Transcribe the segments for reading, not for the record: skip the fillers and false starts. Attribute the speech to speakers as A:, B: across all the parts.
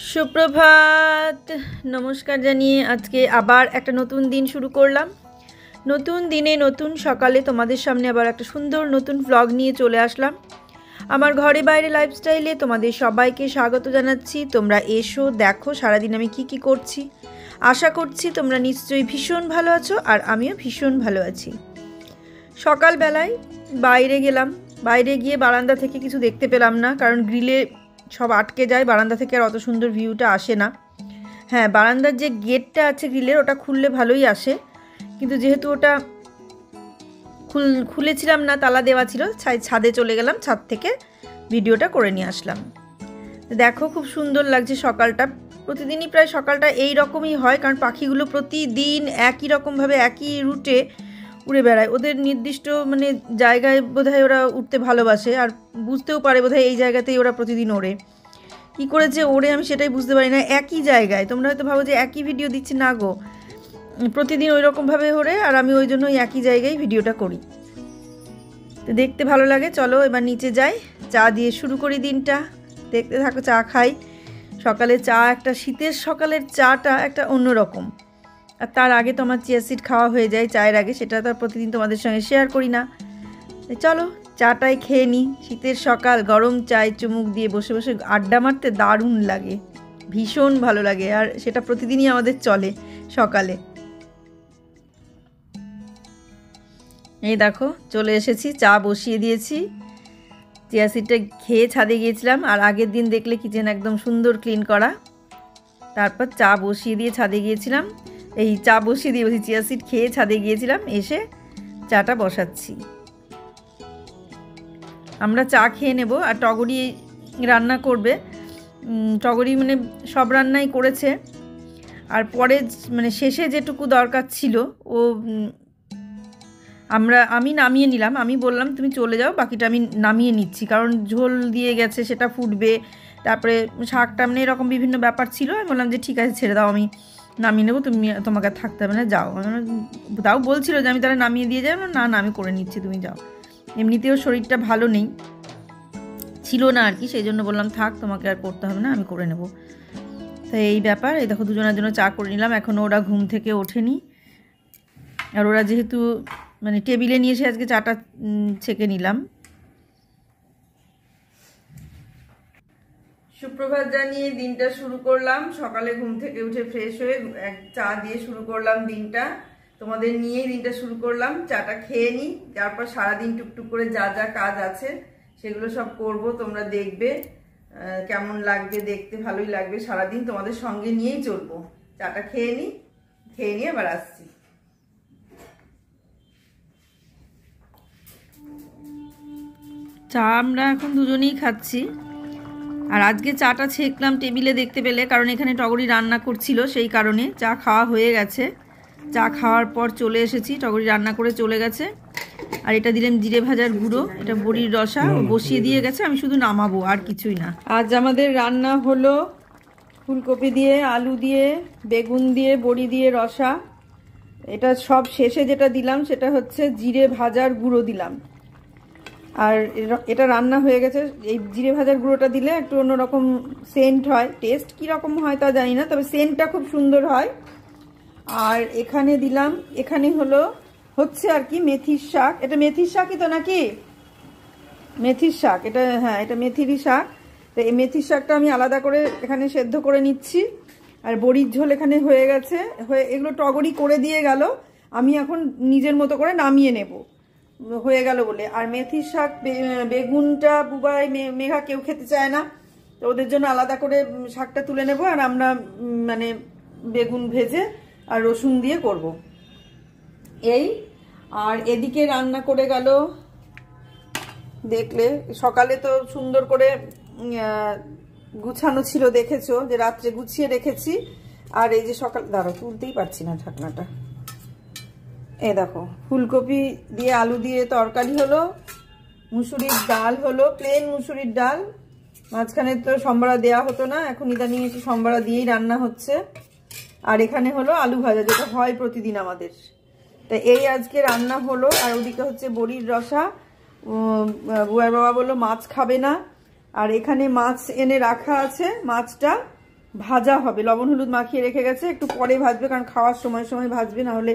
A: সুপ্রভাত, নমস্কার জানিয়ে আজকে আবার একটা নতুন দিন শুরু করলাম। নতুন দিনে নতুন সকালে তোমাদের সামনে আবার একটা সুন্দর নতুন ভ্লগ নিয়ে চলে আসলাম। আমার ঘরে বাইরে লাইফস্টাইলে তোমাদের সবাইকে স্বাগত জানাচ্ছি। তোমরা এসো, দেখো সারাদিন আমি কি করছি। আশা করছি তোমরা নিশ্চয়ই ভীষণ ভালো আছো, আর আমিও ভীষণ ভালো আছি। সকালবেলায় বাইরে গেলাম, বাইরে গিয়ে বারান্দা থেকে কিছু দেখতে পেলাম না, কারণ গ্রিলে সব আটকে যায়, বারান্দা থেকে আর অত সুন্দর ভিউটা আসে না। হ্যাঁ, বারান্দার যে গেটটা আছে গ্রিলের, ওটা খুললে ভালোই আসে, কিন্তু যেহেতু ওটা খুলেছিলাম না, তালা দেওয়া ছিল, ছাদে চলে গেলাম, ছাদ থেকে ভিডিওটা করে নিয়ে আসলাম। দেখো খুব সুন্দর লাগছে সকালটা। প্রতিদিনই প্রায় সকালটা এই রকমই হয়, কারণ পাখিগুলো প্রতিদিন একই রকমভাবে একই রুটে উড়ে বেড়ায়। ওদের নির্দিষ্ট জায়গায় বোধহয় ওরা উঠতে ভালোবাসে, আর বুঝতেও পারে বোধহয় এই জায়গাতেই ওরা প্রতিদিন ওড়ে। কী করে যে ওড়ে আমি সেটাই বুঝতে পারি না। একই জায়গায়, তোমরা হয়তো ভাবো যে একই ভিডিও দিচ্ছি, না গো, প্রতিদিন ওই রকমভাবে ওড়ে, আর আমি ওই জন্য একই জায়গায় ভিডিওটা করি। তো দেখতে ভালো লাগে। চলো এবার নিচে যাই, চা দিয়ে শুরু করি দিনটা। দেখতে থাকো, চা খাই। সকালে চা, একটা শীতের সকালের চাটা একটা অন্যরকম। আর তার আগে তো আমার চিয়া সিড খাওয়া হয়ে যায় চায়ের আগে, সেটা তো আর প্রতিদিন তোমাদের সঙ্গে শেয়ার করি না। চলো চাটাই খেয়ে নিই। শীতের সকাল, গরম চায় চুমুক দিয়ে বসে বসে আড্ডা মারতে দারুণ লাগে, ভীষণ ভালো লাগে, আর সেটা প্রতিদিনই আমাদের চলে সকালে। এই দেখো চলে এসেছি, চা বসিয়ে দিয়েছি। চিয়া সিডটা খেয়ে ছাদে গিয়েছিলাম, আর আগের দিন দেখলে কিচেন একদম সুন্দর ক্লিন করা। তারপর চা বসিয়ে দিয়ে ছাদে গিয়েছিলাম, এই চা বসিয়ে দিয়ে চিয়া সিড খেয়ে ছাদে গিয়েছিলাম, এসে চাটা বসাচ্ছি। আমরা চা খেয়ে নেব, আর টগরি রান্না করবে। টগরি সব রান্নাই করেছে, আর পরে শেষে যেটুকু দরকার ছিল ও আমি নামিয়ে নিলাম। আমি বললাম তুমি চলে যাও, বাকিটা আমি নামিয়ে নিচ্ছি, কারণ ঝোল দিয়ে গেছে, সেটা ফুটবে, তারপরে শাকটা এরকম বিভিন্ন ব্যাপার ছিল। আমি বললাম যে ঠিক আছে ছেড়ে দাও, আমি নামিয়ে নেবো, তোমাকে থাকতে হবে না, যাও। তাও বলছিল যে আমি তাহলে নামিয়ে দিয়ে যাই, না না আমি করে নিচ্ছি, তুমি যাও। এমনিতেও শরীরটা ভালো নেই ছিল না আর কি, সেই জন্য বললাম থাক, তোমাকে আর করতে হবে না, আমি করে নেব। তো এই ব্যাপার। এই দেখো দুজনের জন্য চা করে নিলাম। এখনও ওরা ঘুম থেকে ওঠেনি, আর ওরা যেহেতু টেবিলে নিয়ে এসে আজকে চাটা ছেঁকে নিলাম। সুপ্রভাত জানিয়ে দিনটা শুরু করলাম। সকালে ঘুম থেকে উঠে ফ্রেশ হয়ে এক চা দিয়ে শুরু করলাম দিনটা। তোমাদের নিয়েই দিনটা শুরু করলাম। চাটা খেয়ে নিই, তারপর সারাদিন টুকটুক করে যা যা কাজ আছে সেগুলো সব করব। তোমরা দেখবে কেমন লাগবে, দেখতে ভালোই লাগবে। সারাদিন তোমাদের সঙ্গে নিয়েই চলবো। চাটা খেয়ে নিই, খেয়ে নিয়ে আবার আসছি। চা আমরা এখন দুজনেই খাচ্ছি, আর আজকে চাটা ছেঁকলাম টেবিলে দেখতে পেলে, কারণ এখানে টগরি রান্না করছিল, সেই কারণে। চা খাওয়া হয়ে গেছে, চা খাওয়ার পর চলে এসেছি, টগরি রান্না করে চলে গেছে। আর এটা দিলাম জিরে ভাজার গুঁড়ো, এটা বড়ির রসা বসিয়ে দিয়ে গেছে, আমি শুধু নামাবো, আর কিছুই না। আজ আমাদের রান্না হলো ফুলকপি দিয়ে, আলু দিয়ে, বেগুন দিয়ে, বড়ি দিয়ে রসা। এটা সব শেষে যেটা দিলাম সেটা হচ্ছে জিরে ভাজার গুঁড়ো দিলাম। আর এটা রান্না হয়ে গেছে। এই জিরে ভাজার গুঁড়োটা দিলে একটু অন্যরকম সেন্ট হয়, টেস্ট কীরকম হয় তা জানি না, তবে সেন্টটা খুব সুন্দর হয়। আর এখানে দিলাম, এখানে হচ্ছে আর কি মেথির শাক। এটা মেথির শাকই তো নাকি? মেথির শাক এটা, হ্যাঁ এটা মেথিরই শাক। তো এই মেথির শাকটা আমি আলাদা করে এখানে সেদ্ধ করে নিচ্ছি। আর বড়ির ঝোল এখানে হয়ে গেছে, এগুলো টগরি করে দিয়ে গেল, আমি এখন নিজের মতো করে নামিয়ে নেব, হয়ে গেল বলে। আর মেথির শাক, বেগুনটা বুবাই মেঘা কেউ খেতে চায় না, তো ওদের জন্য আলাদা করে শাকটা তুলে নেব, আর আমরা বেগুন ভেজে আর রসুন দিয়ে করব এই। আর এদিকে রান্না করে গেল, দেখলে সকালে তো সুন্দর করে গুছানো ছিল, দেখেছো যে রাত্রে গুছিয়ে রেখেছি। আর এই যে সকাল, দাঁড়াও তুলতেই পারছি না ঢাকনাটা, এই দেখো ফুলকপি দিয়ে আলু দিয়ে তরকারি হলো, মুসুরির ডাল হলো, প্লেন মুসুরির ডাল, মাঝখানে তো সম্বরা দেওয়া হতো না, এখন ইদানিং একটু সম্বরা দিয়েই রান্না হচ্ছে। আর এখানে হলো আলু ভাজা, যেটা হয় প্রতিদিন আমাদের। তা এই আজকে রান্না হলো। আর ওদিকে হচ্ছে বড়ির রসা। বুয়ার বাবা বললো মাছ খাবে না, আর এখানে মাছ এনে রাখা আছে, মাছটা ভাজা হবে, লবণ হলুদ মাখিয়ে রেখে গেছে, একটু পরে ভাজবে কারণ খাওয়ার সময় সময় ভাজবে, না হলে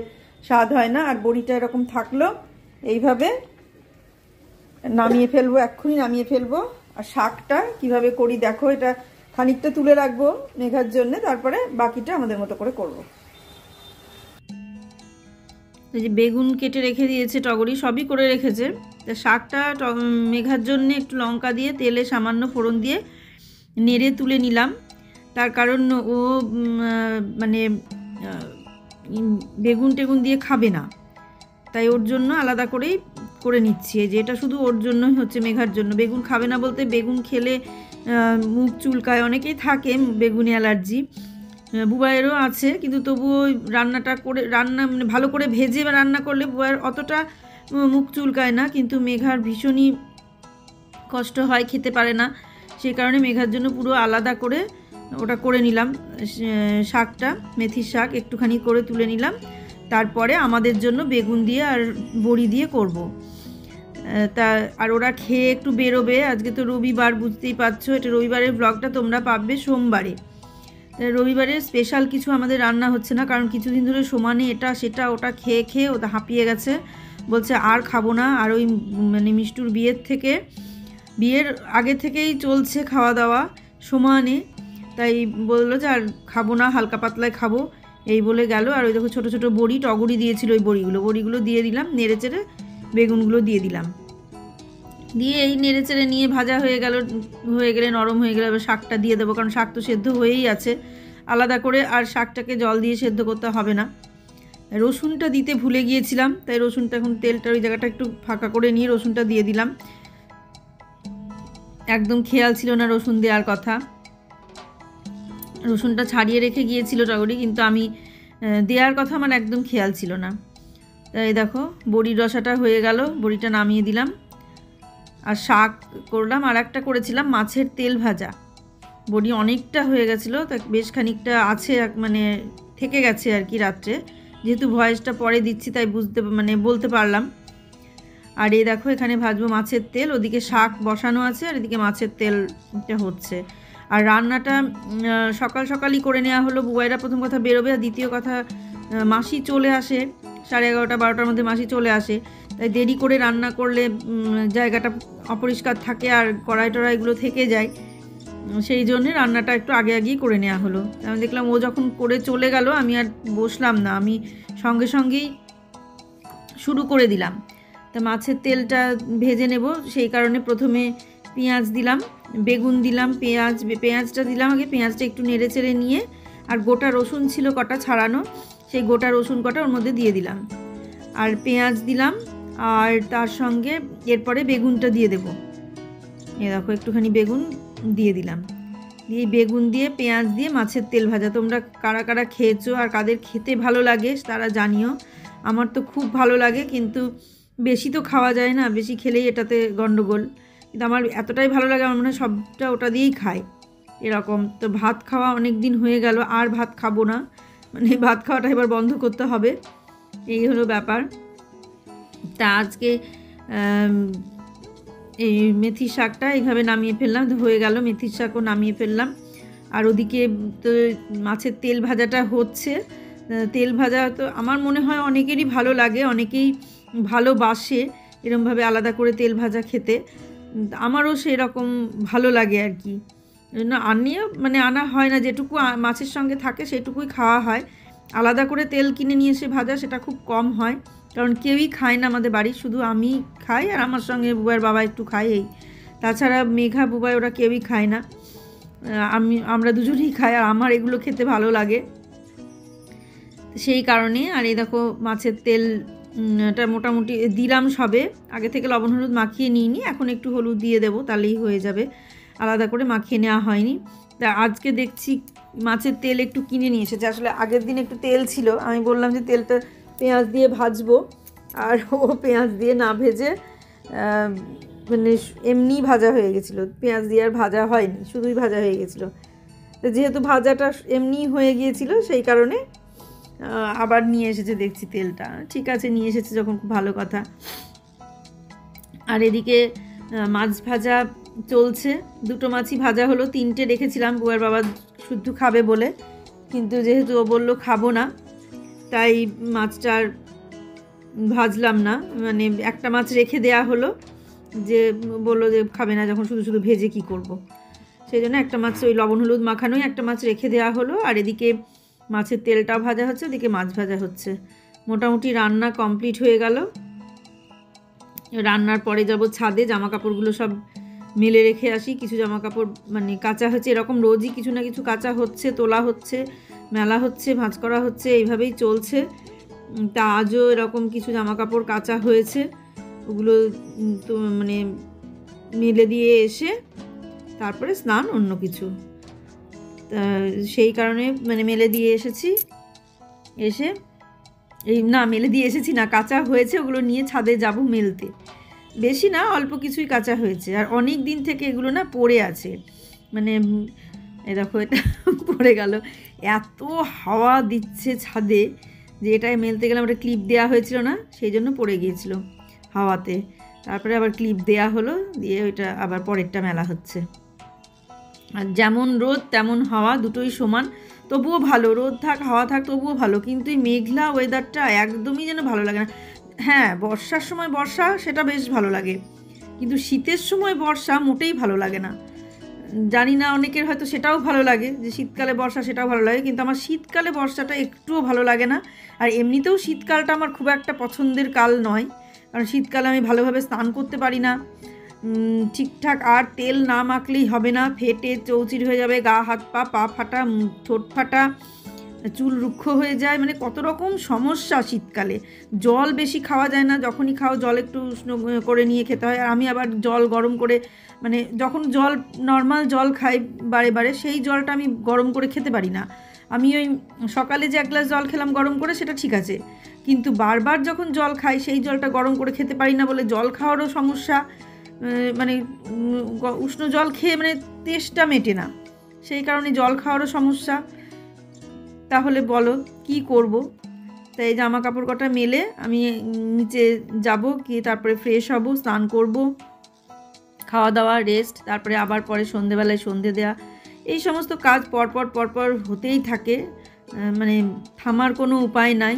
A: স্বাদ হয় না। আর বড়িটা এরকম থাকলো, এইভাবে নামিয়ে ফেলবো, এক্ষুনি নামিয়ে ফেলবো। আর শাকটা কিভাবে করি দেখো, এটা খানিকটা তুলে রাখবো মেঘার জন্য, তারপরে বাকিটা আমাদের মতো করে করব। এই যে বেগুন কেটে রেখে দিয়েছে, টগরি সবই করে রেখেছে। তা শাকটা মেঘার জন্য একটু লঙ্কা দিয়ে তেলে সামান্য ফোড়ন দিয়ে নেড়ে তুলে নিলাম। তার কারণ ও মানে বেগুন টেগুন দিয়ে খাবে না, তাই ওর জন্য আলাদা করেই করে নিচ্ছি। এই যে এটা শুধু ওর জন্যই হচ্ছে, মেঘার জন্য। বেগুন খাবে না বলতে বেগুন খেলে মুখ চুলকায়, অনেকেই থাকে বেগুনে অ্যালার্জি, বুবাইয়েরও আছে, কিন্তু তবুও রান্নাটা করে মানে ভালো করে ভেজে বা রান্না করলে বুবাইয়ের অতটা মুখ চুলকায় না, কিন্তু মেঘার ভীষণই কষ্ট হয়, খেতে পারে না। সেই কারণে মেঘার জন্য পুরো আলাদা করে ওটা করে নিলাম। শাকটা মেথির শাক একটুখানি করে তুলে নিলাম, তারপরে আমাদের জন্য বেগুন দিয়ে আর বড়ি দিয়ে করব। তা আর ওরা খেয়ে একটু বেরোবে। আজকে তো রবিবার, বুঝতেই পারছো, এটা রবিবারের ব্লগটা তোমরা পাবে সোমবারে। রবিবারে স্পেশাল কিছু আমাদের রান্না হচ্ছে না, কারণ কিছুদিন ধরে সমানে এটা সেটা ওটা খেয়ে খেয়ে ওটা হাঁপিয়ে গেছে, বলছে আর খাবো না। আর ওই মানে মিষ্টুর বিয়ের আগে থেকেই চলছে খাওয়া দাওয়া সমানে, তাই বললো যে আর খাবো না, হালকা পাতলায় খাবো, এই বলে গেল। আর ওই দেখো ছোটো ছোটো বড়ি, টগরি দিয়েছিল, ওই বড়িগুলো দিয়ে দিলাম, নেড়ে চেড়ে বেগুনগুলো দিয়ে দিলাম, দিয়ে এই নেড়ে চেড়ে নিয়ে ভাজা হয়ে গেলে নরম হয়ে গেলে এবার শাকটা দিয়ে দেবো, কারণ শাক তো সেদ্ধ হয়েই আছে আলাদা করে, আর শাকটাকে জল দিয়ে সেদ্ধ করতে হবে না। রসুনটা দিতে ভুলে গিয়েছিলাম, তাই রসুনটা এখন তেলটা ওই জায়গাটা একটু ফাঁকা করে নিয়ে রসুনটা দিয়ে দিলাম। একদম খেয়াল ছিল না রসুন দেওয়ার কথা, রসুনটা ছাড়িয়ে রেখে গিয়েছিল টগরি, কিন্তু আমি দেওয়ার কথা আমার একদম খেয়াল ছিল না। তাই দেখো বড়ির রসাটা হয়ে গেল, বড়িটা নামিয়ে দিলাম। আর শাক করলাম, আর একটা করেছিলাম মাছের তেল ভাজা। বড়ি অনেকটা হয়ে গেছিলো, তা বেশ খানিকটা আছে, মানে থেকে গেছে আর কি রাত্রে, যেহেতু ভয়েসটা পরে দিচ্ছি তাই বলতে পারলাম। আর এই দেখো এখানে ভাজবো মাছের তেল, ওদিকে শাক বসানো আছে আর এদিকে মাছের তেলটা হচ্ছে। আর রান্নাটা সকাল সকালই করে নেওয়া হলো, বুবাইরা প্রথম কথা বেরোবে, আর দ্বিতীয় কথা মাসি চলে আসে 11:30 12টার মধ্যে, মাসি চলে আসে, তাই দেরি করে রান্না করলে জায়গাটা অপরিষ্কার থাকে আর কড়াই টড়াইগুলো থেকে যায়, সেই জন্যে রান্নাটা একটু আগেই করে নেওয়া হলো। আমি দেখলাম ও যখন করে চলে গেল, আমি আর বসলাম না, আমি সঙ্গে সঙ্গেই শুরু করে দিলাম। তা মাছের তেলটা ভেজে নেব, সেই কারণে প্রথমে পেঁয়াজ দিলাম, বেগুন দিলাম, পেঁয়াজটা দিলাম আগে, পেঁয়াজটা একটু নেড়ে চেড়ে নিয়ে, আর গোটা রসুন ছিল কটা ছাড়ানো, সেই গোটা রসুন কটা ওর মধ্যে দিয়ে দিলাম, আর পেঁয়াজ দিলাম, আর তার সঙ্গে এরপরে বেগুনটা দিয়ে দেবো। এ দেখো একটুখানি বেগুন দিয়ে দিলাম, দিয়ে বেগুন দিয়ে পেঁয়াজ দিয়ে মাছের তেল ভাজা। তোমরা কারা কারা খেয়েছো আর কাদের খেতে ভালো লাগে তারা জানিও। আমার তো খুব ভালো লাগে, কিন্তু বেশি তো খাওয়া যায় না, বেশি খেলেই এটাতে গন্ডগোল, কিন্তু আমার এতটাই ভালো লাগে, আমার মনে হয় সবটা ওটা দিয়েই খাই এরকম। তো ভাত খাওয়া অনেক দিন হয়ে গেল, আর ভাত খাবো না, মানে ভাত খাওয়াটা এবার বন্ধ করতে হবে, এই হলো ব্যাপার। তা আজকে এই মেথির শাকটা এইভাবে নামিয়ে ফেললাম, হয়ে গেল, মেথির শাকও নামিয়ে ফেললাম। আর ওদিকে তো মাছের তেল ভাজাটা হচ্ছে। তেল ভাজা তো আমার মনে হয় অনেকেরই ভালো লাগে, অনেকেই ভালোবাসে এরকমভাবে আলাদা করে তেল ভাজা খেতে, আমারও সেরকম ভালো লাগে আর কি। আনা হয় না, যেটুকু মাছের সঙ্গে থাকে সেটুকুই খাওয়া হয়। আলাদা করে তেল কিনে নিয়ে এসে ভাজা সেটা খুব কম হয়, কারণ কেউই খায় না আমাদের বাড়ির, শুধু আমি খাই আর আমার সঙ্গে বুবাইয়ের বাবা একটু খাই, এই তাছাড়া মেঘা বুবাই ওরা কেউই খায় না, আমরা দুজনেই খাই, আর আমার এগুলো খেতে ভালো লাগে সেই কারণে। আর এই দেখো মাছের তেলটা মোটামুটি দিলাম সবে, আগে থেকে লবণ হলুদ মাখিয়ে নিইনি, এখন একটু হলুদ দিয়ে দেবো তাহলেই হয়ে যাবে, আলাদা করে মাখিয়ে নেওয়া হয়নি। তা আজকে দেখছি মাছের তেল একটু কিনে নিয়ে এসেছে, আসলে আগের দিন একটু তেল ছিল, আমি বললাম যে তেলটা পেঁয়াজ দিয়ে ভাজবো, আর ও পেঁয়াজ দিয়ে না ভেজে মানে এমনি ভাজা হয়ে গেছিলো, পেঁয়াজ দিয়ে আর ভাজা হয়নি, শুধুই ভাজা হয়ে গেছিলো। তো যেহেতু ভাজাটা এমনি হয়ে গিয়েছিল সেই কারণে আবার নিয়ে এসেছে দেখছি তেলটা, ঠিক আছে নিয়ে এসেছে যখন খুব ভালো কথা। আর এদিকে মাছ ভাজা চলছে। দুটো মাছই ভাজা হলো, 3টে রেখেছিলাম বউয়ের বাবা শুধু খাবে বলে, কিন্তু যেহেতু ও বললো খাবো না তাই মাছটা আর ভাজলাম না, মানে একটা মাছ রেখে দেয়া হলো, যে বললো যে খাবে না যখন শুধু শুধু ভেজে কি করব। সেই জন্য একটা মাছ ওই লবণ হলুদ মাখানোই একটা মাছ রেখে দেওয়া হলো। আর এদিকে মাছের তেলটা ভাজা হচ্ছে, ওদিকে মাছ ভাজা হচ্ছে। মোটামুটি রান্না কমপ্লিট হয়ে গেল। রান্নার পরে যাব ছাদে, জামা কাপড়গুলো সব মেলে রেখে আসি। কিছু জামা কাপড় মানে কাচা হচ্ছে, এরকম রোজই কিছু না কিছু কাচা হচ্ছে, তোলা হচ্ছে, মেলা হচ্ছে, ভাঁজ করা হচ্ছে, এইভাবেই চলছে। তা আজও এরকম কিছু জামা কাপড় কাচা হয়েছে, ওগুলো তো মানে মেলে দিয়ে এসে তারপরে স্নান অন্য কিছু, তা সেই কারণে মানে মেলে দিয়ে এসেছি। এসে এই না মেলে দিয়ে এসেছি না, কাঁচা হয়েছে, ওগুলো নিয়ে ছাদে যাব মেলতে। বেশি না, অল্প কিছুই কাঁচা হয়েছে। আর অনেক দিন থেকে এগুলো না পড়ে আছে, মানে এই দেখো এটা পড়ে গেল। এত হাওয়া দিচ্ছে ছাদে যে এটাই মেলতে গেলাম, ওটা ক্লিপ দেওয়া হয়েছিল না, সেই জন্য পড়ে গিয়েছিল হাওয়াতে। তারপরে আবার ক্লিপ দেওয়া হলো, দিয়ে ওইটা আবার পরেরটা মেলা হচ্ছে। আর যেমন রোদ তেমন হাওয়া, দুটোই সমান। তবুও ভালো, রোদ থাক হাওয়া থাক তবুও ভালো, কিন্তু এই মেঘলা ওয়েদারটা একদমই যেন ভালো লাগে না। হ্যাঁ, বর্ষার সময় বর্ষা সেটা বেশ ভালো লাগে, কিন্তু শীতের সময় বর্ষা মোটেই ভালো লাগে না। জানি না, অনেকের হয়তো সেটাও ভালো লাগে, যে শীতকালে বর্ষা সেটাও ভালো লাগে, কিন্তু আমার শীতকালে বর্ষাটা একটুও ভালো লাগে না। আর এমনিতেও শীতকালটা আমার খুব একটা পছন্দের কাল নয়, কারণ শীতকালে আমি ভালোভাবে স্নান করতে পারি না ঠিকঠাক। আর তেল না মাখলেই হবে না, ফেটে চৌচির হয়ে যাবে, গা হাত পা ফাটা, ঠোঁট ফাটা, চুল রুক্ষ হয়ে যায়, মানে কত রকম সমস্যা শীতকালে। জল বেশি খাওয়া যায় না, যখনই খাও জল একটু উষ্ণ করে নিয়ে খেতে হয়। আর আমি আবার জল গরম করে, মানে যখন জল নর্মাল জল খাই বারে বারে, সেই জলটা আমি গরম করে খেতে পারি না। আমি ওই সকালে যে 1 গ্লাস জল খেলাম গরম করে সেটা ঠিক আছে, কিন্তু বারবার যখন জল খাই সেই জলটা গরম করে খেতে পারি না বলে জল খাওয়ারও সমস্যা, মানে উষ্ণ জল খেয়ে মানে তেষ্টা মেটে না, সেই কারণে জল খাওয়ারও সমস্যা। তাহলে বলো কি করব? তাই জামা কাপড় কটা মেলে আমি নিচে যাব, গিয়ে তারপরে ফ্রেশ হব, স্নান করব, খাওয়া দাওয়া, রেস্ট, তারপরে আবার পরে সন্ধেবেলায় সন্ধে দেওয়া, এই সমস্ত কাজ পরপর হতেই থাকে, মানে থামার কোনো উপায় নাই।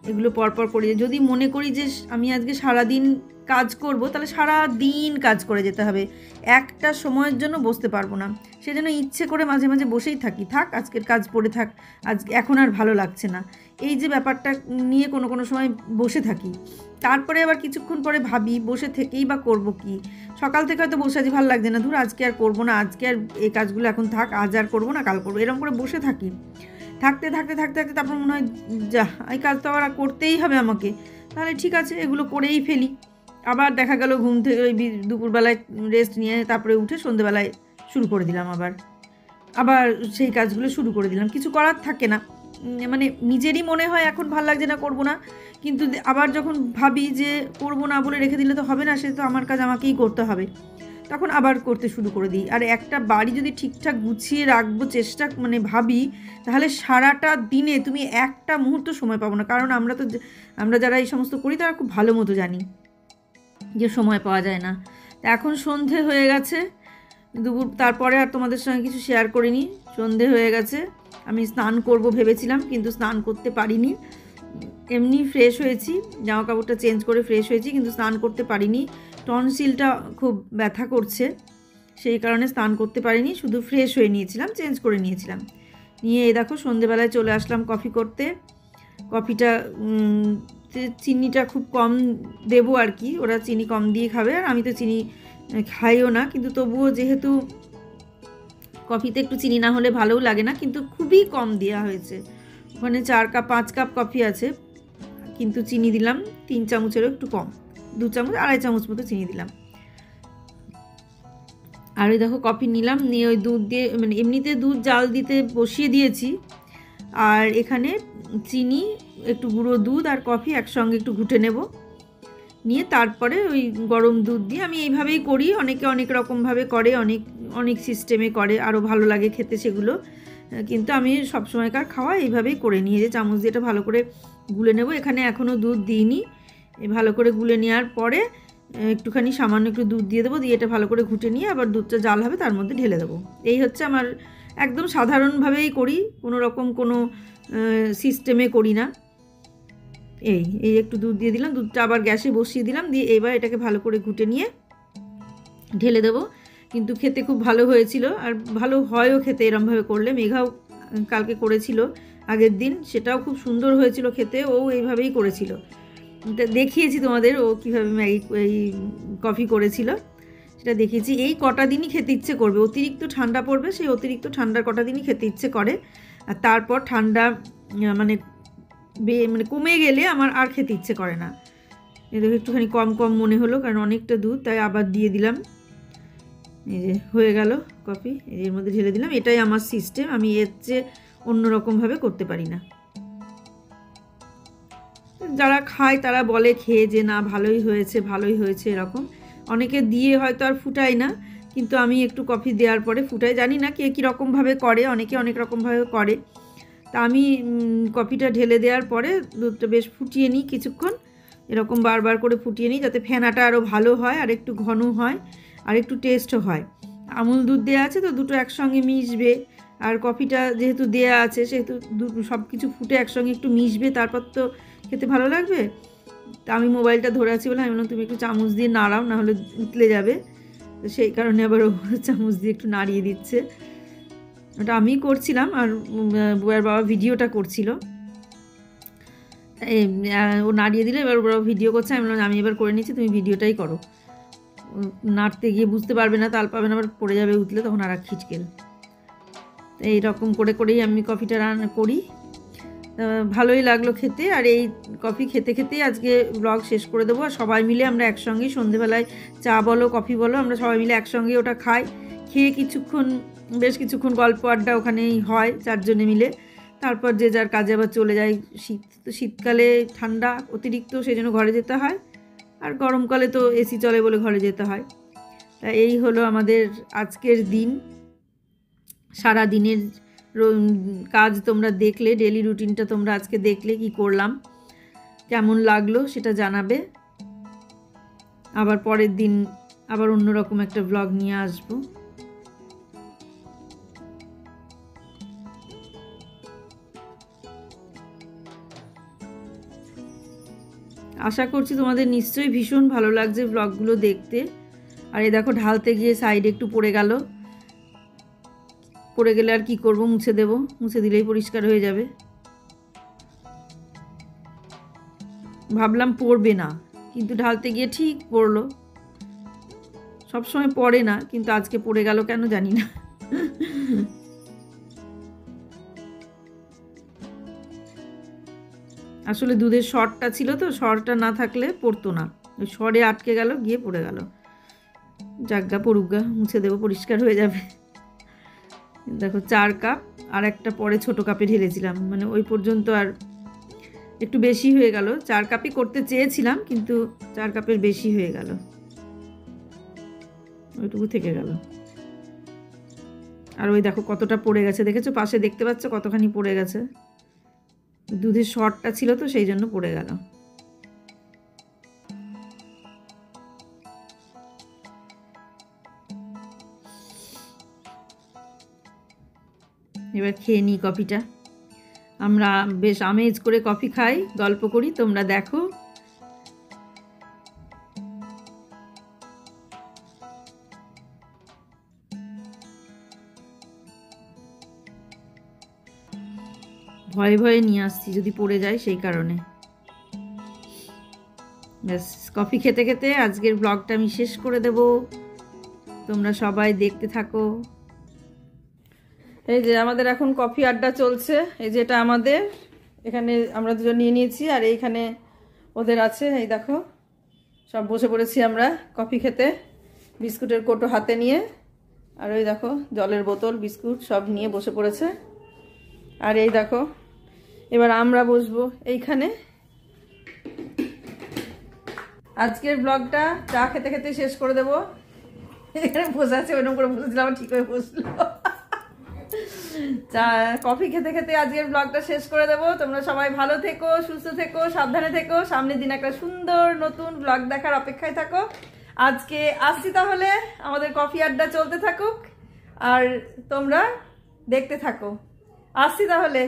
A: এগুলো পরপর করি, যদি মনে করি যে আমি আজকে সারাদিন কাজ করব, তাহলে সারা দিন কাজ করে যেতে হবে, একটা সময়ের জন্য বসতে পারবো না। সেজন্য ইচ্ছে করে মাঝে মাঝে বসেই থাকি, থাক আজকের কাজ পড়ে থাক, আজকে এখন আর ভালো লাগছে না, এই যে ব্যাপারটা নিয়ে কোনো সময় বসে থাকি। তারপরে আবার কিছুক্ষণ পরে ভাবি বসে থেকেই বা করব কি, সকাল থেকে হয়তো বসে আছি, ভালো লাগছে না, ধর আজকে আর করবো না, আজকে আর এই কাজগুলো এখন থাক, আজ আর করবো না, কাল করবো, এরকম করে বসে থাকি। থাকতে তারপর মনে হয় যা এই কাজ তো আবার করতেই হবে আমাকে, তাহলে ঠিক আছে এগুলো করেই ফেলি। আবার দেখা গেল ঘুম থেকে ওই দুপুরবেলায় রেস্ট নিয়ে তারপরে উঠে সন্ধেবেলায় শুরু করে দিলাম, আবার সেই কাজগুলো শুরু করে দিলাম। কিছু করার থাকে না, মানে নিজেরই মনে হয় এখন ভালো লাগছে না, করবো না, কিন্তু আবার যখন ভাবি যে করবো না বলে রেখে দিলে তো হবে না, সে তো আমার কাজ আমাকেই করতে হবে, তখন আবার করতে শুরু করে দিই। আর একটা বাড়ি যদি ঠিকঠাক গুছিয়ে রাখবো চেষ্টা মানে ভাবি, তাহলে সারাটা দিনে তুমি একটা মুহূর্ত সময় পাবো না। কারণ আমরা যারা এই সমস্ত করি তারা খুব ভালো মতো জানি যে সময় পাওয়া যায় না। এখন সন্ধে হয়ে গেছে, দুপুর, তারপরে আর তোমাদের সঙ্গে কিছু শেয়ার করিনি, সন্ধে হয়ে গেছে। আমি স্নান করব ভেবেছিলাম, কিন্তু স্নান করতে পারিনি, এমনি ফ্রেশ হয়েছি, জামা কাপড়টা চেঞ্জ করে ফ্রেশ হয়েছি, কিন্তু স্নান করতে পারিনি। টনসিলটা খুব ব্যথা করছে, সেই কারণে স্নান করতে পারিনি, শুধু ফ্রেশ হয়ে নিয়েছিলাম, চেঞ্জ করে নিয়েছিলাম। নিয়ে এই দেখো সন্ধেবেলায় চলে আসলাম কফি করতে। কফিটা চিনিটা খুব কম দেবো আর কি, ওরা চিনি কম দিয়ে খাবে, আর আমি তো চিনি খাইও না, কিন্তু তবুও যেহেতু কফিতে একটু চিনি না হলে ভালোও লাগে না, কিন্তু খুবই কম দেওয়া হয়েছে। ওখানে 5 কাপ কফি আছে, কিন্তু চিনি দিলাম 3 চামচেরও একটু কম, 2 চামচ 2.5 চামচ মতো চিনি দিলাম। আর ওই দেখো কফি নিলাম, নিয়ে ওই দুধ দিয়ে, মানে এমনিতে দুধ জাল দিতে বসিয়ে দিয়েছি, আর এখানে চিনি, একটু গুঁড়ো দুধ আর কফি একসঙ্গে একটু ঘুটে নেব, নিয়ে তারপরে ওই গরম দুধ দিয়ে, আমি এইভাবেই করি, অনেকে অনেক রকমভাবে করে, অনেক সিস্টেমে করে, আরও ভালো লাগে খেতে সেগুলো, কিন্তু আমি সবসময়কার খাওয়া এইভাবেই করে নিয়ে যে চামচ দিয়ে এটা ভালো করে গুলে নেব। এখানে এখনও দুধ দিইনি, ভালো করে গুলে নেওয়ার পরে একটুখানি সামান্য একটু দুধ দিয়ে দেবো, দিয়ে এটা ভালো করে ঘুটে নিয়ে আবার দুধটা জাল হবে তার মধ্যে ঢেলে দেবো। এই হচ্ছে আমার একদম সাধারণভাবেই করি, কোনো রকম কোনো সিস্টেমে করি না। এই একটু দুধ দিয়ে দিলাম, দুধটা আবার গ্যাসে বসিয়ে দিলাম, দিয়ে এবার এটাকে ভালো করে ঘুটে নিয়ে ঢেলে দেবো। কিন্তু খেতে খুব ভালো হয়েছিল, আর ভালো হয়ও খেতে এরমভাবে করলে। মেঘাও কালকে করেছিল আগের দিন, সেটাও খুব সুন্দর হয়েছিল খেতে, ও এইভাবেই করেছিল। দেখিয়েছি তোমাদের ও কীভাবে এই কফি করেছিল, সেটা দেখিয়েছি। এই কটা দিনই খেতে ইচ্ছে করবে, অতিরিক্ত ঠান্ডা পড়বে, সেই অতিরিক্ত ঠান্ডার কটা দিনই খেতে ইচ্ছে করে। আর তারপর ঠান্ডা মানে কমে গেলে আমার আর খেতে ইচ্ছে করে না। এদের একটুখানি কম কম মনে হলো, কারণ অনেকটা দুধ, তাই আবার দিয়ে দিলাম। এই যে হয়ে গেল কফি, এর মধ্যে ঢেলে দিলাম। এটাই আমার সিস্টেম, আমি এর চেয়ে অন্যরকমভাবে করতে পারি না। যারা খায় তারা বলে খেয়ে যে না ভালোই হয়েছে এরকম। অনেকে দিয়ে হয়তো আর ফুটায় না, কিন্তু আমি একটু কফি দেওয়ার পরে ফুটাই। জানি না কে কীরকমভাবে করে, অনেকে অনেক রকমভাবে করে। তা আমি কফিটা ঢেলে দেওয়ার পরে দুধটা বেশ ফুটিয়ে নিই কিছুক্ষণ, এরকম বারবার করে ফুটিয়ে নিই, যাতে ফেনাটা আরও ভালো হয়, আর একটু ঘন হয়, আর একটু টেস্টও হয়। আমুল দুধ দেওয়া আছে তো দুটো একসঙ্গে মিশবে, আর কফিটা যেহেতু দেওয়া আছে সেহেতু সব কিছু ফুটে একসঙ্গে একটু মিশবে, তারপর তো খেতে ভালো লাগবে। তা আমি মোবাইলটা ধরে আছি বলে আমি বললাম তুমি একটু চামচ দিয়ে নাড়াও, নাহলে উতলে যাবে। তো সেই কারণে আবার ও চামচ দিয়ে একটু নাড়িয়ে দিচ্ছে। ওটা আমি করছিলাম, আর বুয়ার বাবা ভিডিওটা করছিল। ও নাড়িয়ে দিলে এবার ওরা ভিডিও করছে, আমি বললাম আমি এবার করে নিচ্ছি, তুমি ভিডিওটাই করো। নাড়তে গিয়ে বুঝতে পারবে না, তাল পাবে না, আবার পড়ে যাবে উতলে, তখন আর এক খিচকেল। এইরকম করেই আমি কফিটা রান্না করি। ভালোই লাগলো খেতে। আর এই কফি খেতে খেতেই আজকে ব্লগ শেষ করে দেবো। আর সবাই মিলে আমরা একসঙ্গেই সন্ধেবেলায় চা বলো কফি বলো, আমরা সবাই মিলে একসঙ্গে ওটা খাই। খেয়ে বেশ কিছুক্ষণ গল্প আড্ডা ওখানেই হয় চারজনে মিলে। তারপর যে যার কাজে আবার চলে যায়। শীতকালে ঠান্ডা অতিরিক্ত, সেই জন্য ঘরে যেতে হয়, আর গরমকালে তো এসি চলে বলে ঘরে যেতে হয়। তা এই হলো আমাদের আজকের দিন। সারা দিনের কাজ তোমরা দেখলে, ডেলি রুটিনটা তোমরা আজকে দেখলে কি করলাম, কেমন লাগলো সেটা জানাবে। আবার পরের দিন আবার অন্যরকম একটা ব্লগ নিয়ে আসবো। আশা করছি তোমাদের নিশ্চয়ই ভীষণ ভালো লাগছে ব্লগগুলো দেখতে। আর এই দেখো ঢালতে গিয়ে সাইডে একটু পড়ে গেলে আর কি করব, মুছে দেব, মুছে দিলেই পরিষ্কার হয়ে যাবে। ভাবলাম পড়বে না, কিন্তু ঢালতে গিয়ে ঠিক পড়লো। সবসময় পড়ে না, কিন্তু আজকে পড়ে গেল কেন জানি না। আসলে দুধের সরটা ছিল তো, সরটা না থাকলে পড়তো না, ওই সরে আটকে গেল, গিয়ে পড়ে গেল। জাগা পড়ুগা, মুছে দেবো, পরিষ্কার হয়ে যাবে। দেখো 4 কাপ, আর একটা পরে ছোট কাপে ঢেলেছিলাম, মানে ওই পর্যন্ত আর একটু বেশি হয়ে গেল। 4 কাপই করতে চেয়েছিলাম, কিন্তু 4 কাপের বেশি হয়ে গেল, ওইটুকু থেকে গেল। আর ওই দেখো কতটা পড়ে গেছে, দেখেছো পাশে দেখতে পাচ্ছ কতখানি পড়ে গেছে। দুধের শর্টটা ছিল তো সেই জন্য পড়ে গেল। এবার খেয়ে নিই কফিটা। আমরা বেশ আমেজ করে কফি খাই, গল্প করি, তোমরা দেখো। ভয়ে ভয়ে নিয়ে আসছি যদি পড়ে যায়, সেই কারণে। ব্যাস কফি খেতে খেতে আজকের ব্লগটা আমি শেষ করে দেব। তোমরা সবাই দেখতে থাকো। এই যে আমাদের এখন কফি আড্ডা চলছে। এই যে এটা আমাদের, এখানে আমরা দুজন নিয়ে নিয়েছি, আর এইখানে ওদের আছে। এই দেখো সব বসে পড়েছি আমরা কফি খেতে, বিস্কুটের কোটো হাতে নিয়ে। আর ওই দেখো জলের বোতল, বিস্কুট সব নিয়ে বসে পড়েছে। আর এই দেখো এবার আমরা বসবো এইখানে। আজকের ব্লগটা চা খেতে খেতে শেষ করে দেবো। এখানে বসে আছে, ওইরকম করে বসেছিলাম, ঠিক হয়ে বসলো। চা কফি খেতে খেতে আজকের ব্লগটা শেষ করে দেবো। তোমরা সবাই ভালো থেকো, সুস্থ থেকো, সাবধানে থেকো। সামনের দিন একটা সুন্দর নতুন ব্লগ দেখার অপেক্ষায় থাকো। আজকে আসছি তাহলে, আমাদের কফি আড্ডা চলতে থাকুক আর তোমরা দেখতে থাকো। আসছি তাহলে।